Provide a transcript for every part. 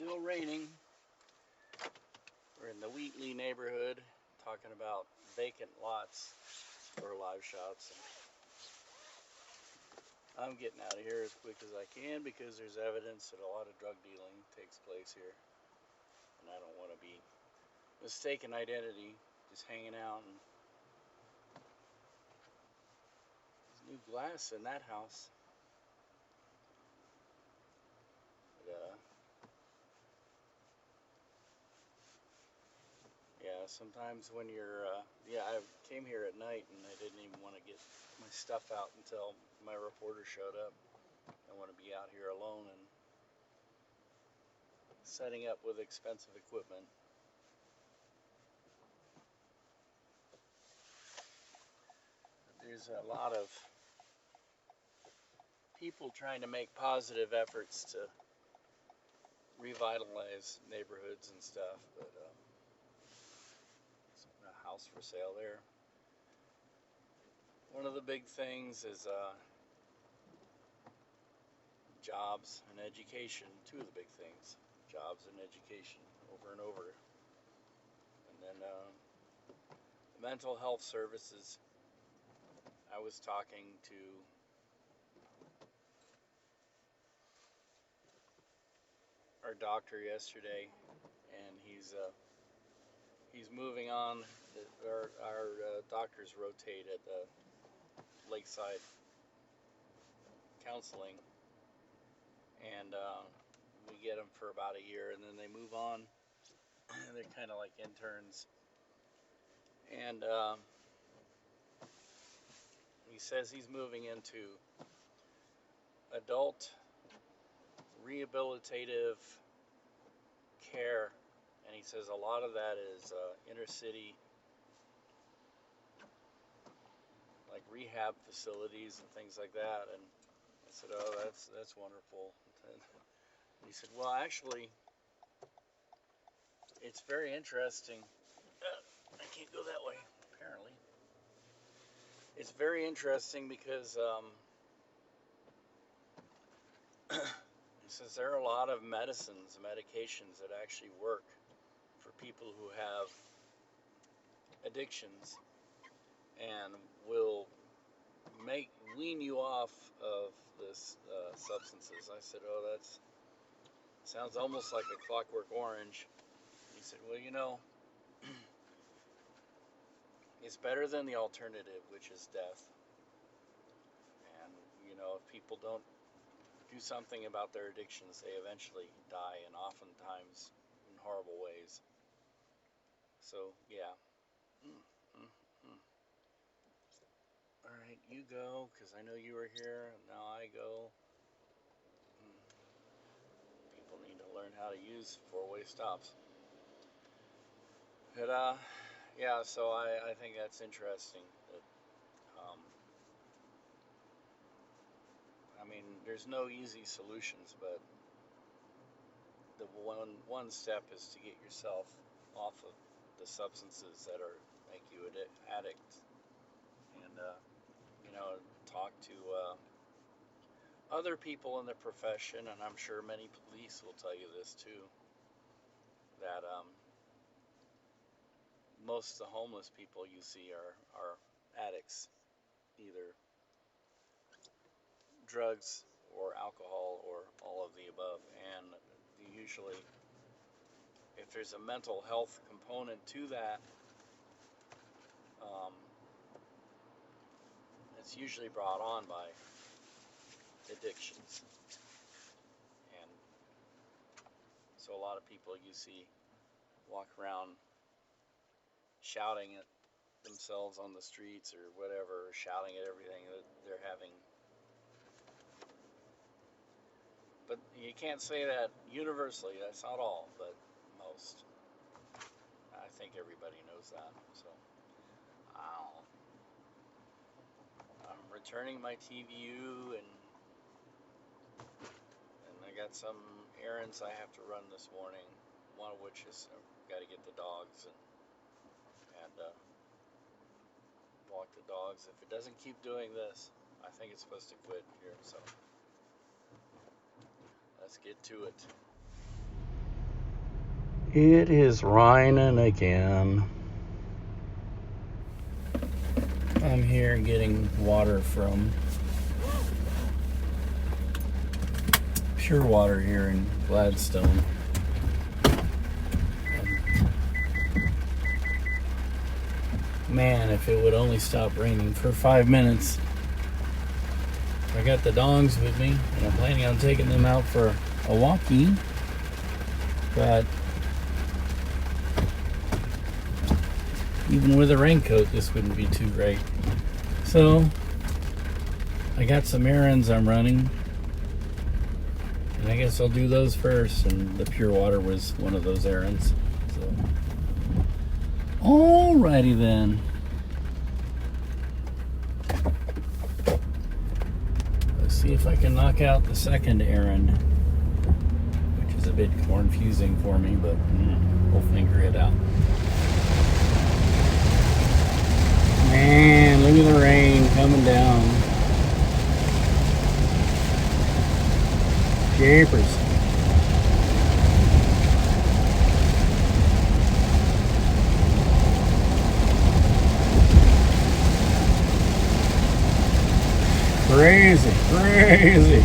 Still raining. We're in the Wheatley neighborhood talking about vacant lots for live shots. I'm getting out of here as quick as I can because there's evidence that a lot of drug dealing takes place here. And I don't want to be mistaken identity, just hanging out. And there's new glass in that house. But, yeah, sometimes when you're, I came here at night and I didn't even want to get my stuff out until my reporter showed up. I want to be out here alone and setting up with expensive equipment. There's a lot of people trying to make positive efforts to revitalize neighborhoods and stuff, but there's a house for sale there. One of the big things is jobs and education. Two of the big things, jobs and education, over and over. And then mental health services. I was talking to our doctor yesterday, and he's moving on. Our doctors rotate at the Lakeside Counseling, and we get them for about a year, and then they move on. They're kind of like interns, and he says he's moving into adult rehabilitative care, and he says a lot of that is inner city, like rehab facilities and things like that. And I said, oh, that's wonderful. And he said, well, actually, it's very interesting. I can't go that way, apparently. It's very interesting because he says there are a lot of medications that actually work for people who have addictions and will wean you off of this substances. I said, oh, that sounds almost like a Clockwork Orange. He said, well, it's better than the alternative, which is death. And, if people don't do something about their addictions, they eventually die, and oftentimes in horrible ways. So, yeah. All right, you go, because I know you were here, and now I go. People need to learn how to use four-way stops. But, yeah, so I think that's interesting. That, there's no easy solutions, but the one step is to get yourself off of the substances that make you an addict, and talk to other people in the profession, and I'm sure many police will tell you this too, that most of the homeless people you see are addicts, either drugs or alcohol or all of the above. And usually, if there's a mental health component to that, it's usually brought on by addictions. And so a lot of people you see walk around shouting at themselves on the streets or whatever, shouting at everything that they're having. But you can't say that universally. That's not all, but most. I think everybody knows that. So, I'm returning my TVU, and I got some errands I have to run this morning. One of which is I've got to get the dogs and walk the dogs. If it doesn't keep doing this, I think it's supposed to quit here. So let's get to it. It is raining again. I'm here getting water from pure water here in Gladstone. Man, if it would only stop raining for 5 minutes. I got the dongs with me, and I'm planning on taking them out for a walkie, but even with a raincoat, this wouldn't be too great. So, I got some errands I'm running, and I guess I'll do those first, and the pure water was one of those errands. So, alrighty then. Let's see if I can knock out the second errand, which is a bit confusing for me, but we'll figure it out. Man, look at the rain coming down. Jeepers. Crazy, crazy.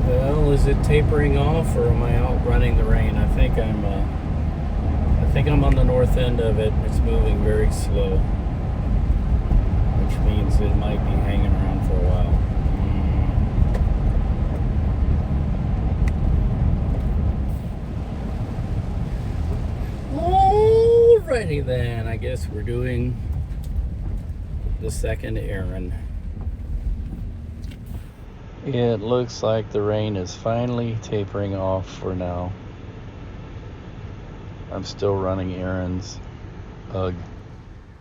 Well, is it tapering off, or am I outrunning the rain? I think I'm on the north end of it. It's moving very slow, which means it might be hanging around for a while. Alrighty then, I guess we're doing the second errand. It looks like the rain is finally tapering off for now. I'm still running errands. Ugh.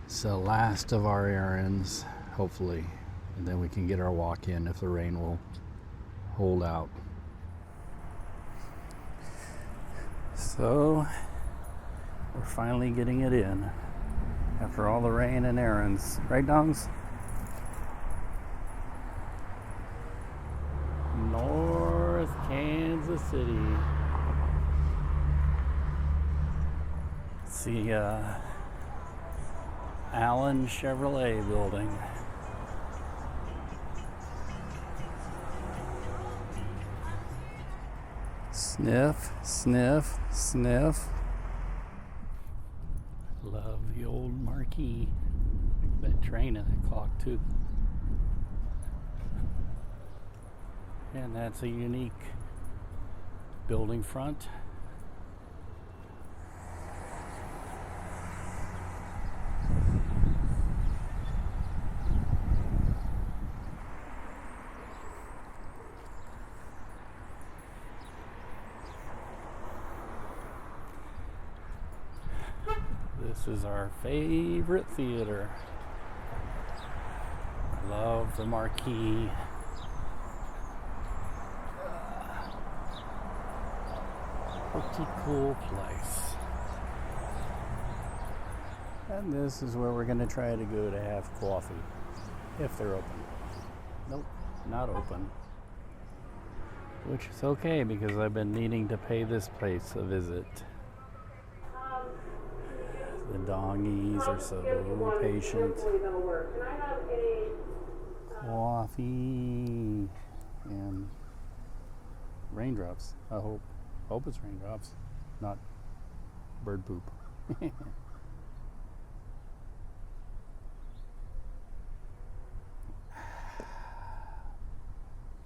It's the last of our errands, hopefully. And then we can get our walk in if the rain will hold out. So, we're finally getting it in after all the rain and errands. Right, Dongs? North Kansas City. It's the Allen Chevrolet building. Sniff, sniff, sniff. Love the old marquee. That train and that clock too. And that's a unique building front. This is our favorite theater. I love the marquee. Pretty cool place. And this is where we're going to try to go to have coffee, if they're open. Nope, not open. Which is okay, because I've been needing to pay this place a visit. The dongies are so patient. Coffee and raindrops. I hope it's raindrops, not bird poop.